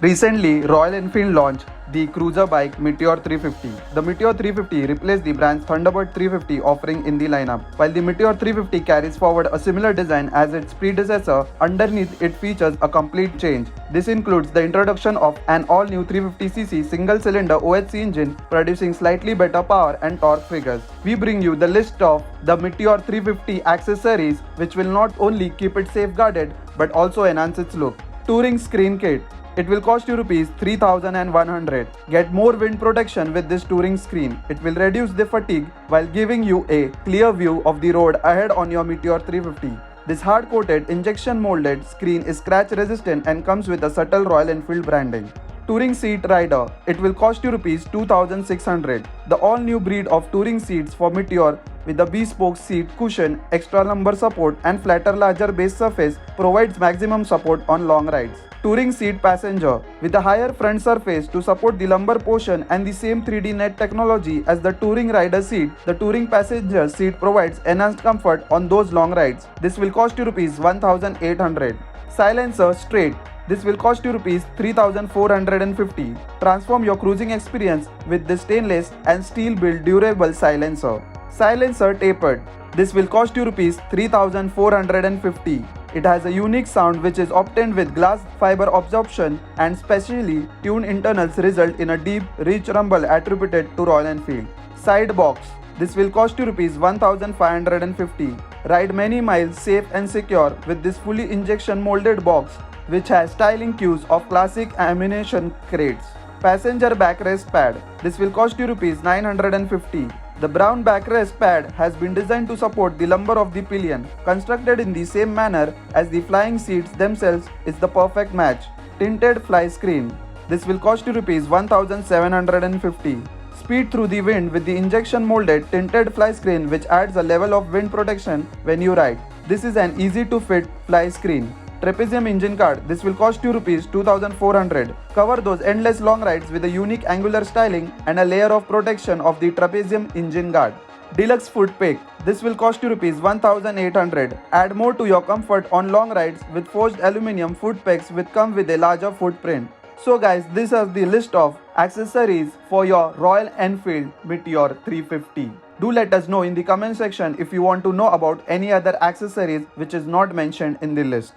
Recently, Royal Enfield launched the cruiser bike Meteor 350. The Meteor 350 replaced the brand's Thunderbird 350 offering in the lineup. While the Meteor 350 carries forward a similar design as its predecessor, underneath it features a complete change. This includes the introduction of an all-new 350cc single-cylinder OHC engine producing slightly better power and torque figures. We bring you the list of the Meteor 350 accessories which will not only keep it safeguarded but also enhance its look. Touring Screen Kit. It will cost you Rs 3,100. Get more wind protection with this touring screen. It will reduce the fatigue while giving you a clear view of the road ahead on your Meteor 350. This hard-coated, injection-molded screen is scratch-resistant and comes with a subtle Royal Enfield branding. Touring Seat Rider. It will cost you Rs 2,600. The all-new breed of touring seats for Meteor with a bespoke seat cushion, extra lumbar support and flatter larger base surface provides maximum support on long rides. Touring Seat Passenger. With a higher front surface to support the lumbar portion and the same 3D net technology as the touring rider seat, the touring passenger seat provides enhanced comfort on those long rides. This will cost you Rs 1,800. Silencer Straight. This will cost you Rs 3,450. Transform your cruising experience with this stainless and steel built durable silencer. Silencer Tapered. This will cost you Rs 3,450. It has a unique sound which is obtained with glass fiber absorption and specially tuned internals result in a deep, rich rumble attributed to Royal Enfield. Side Box. This will cost you Rs 1,550. Ride many miles safe and secure with this fully injection molded box which has styling cues of classic ammunition crates. Passenger Backrest Pad. This will cost you Rs 950. The brown backrest pad has been designed to support the lumbar of the pillion. Constructed in the same manner as the flying seats themselves is the perfect match. Tinted Flyscreen. This will cost you Rs 1,750. Speed through the wind with the injection molded tinted fly screen which adds a level of wind protection when you ride. This is an easy to fit fly screen. Trapezium engine guard. This will cost you Rs 2,400. Cover those endless long rides with a unique angular styling and a layer of protection of the Trapezium engine guard. Deluxe foot pick. This will cost you Rs 1,800. Add more to your comfort on long rides with forged aluminium foot pegs which come with a larger footprint. So guys, this is the list of accessories for your Royal Enfield Meteor 350. Do let us know in the comment section if you want to know about any other accessories which is not mentioned in the list.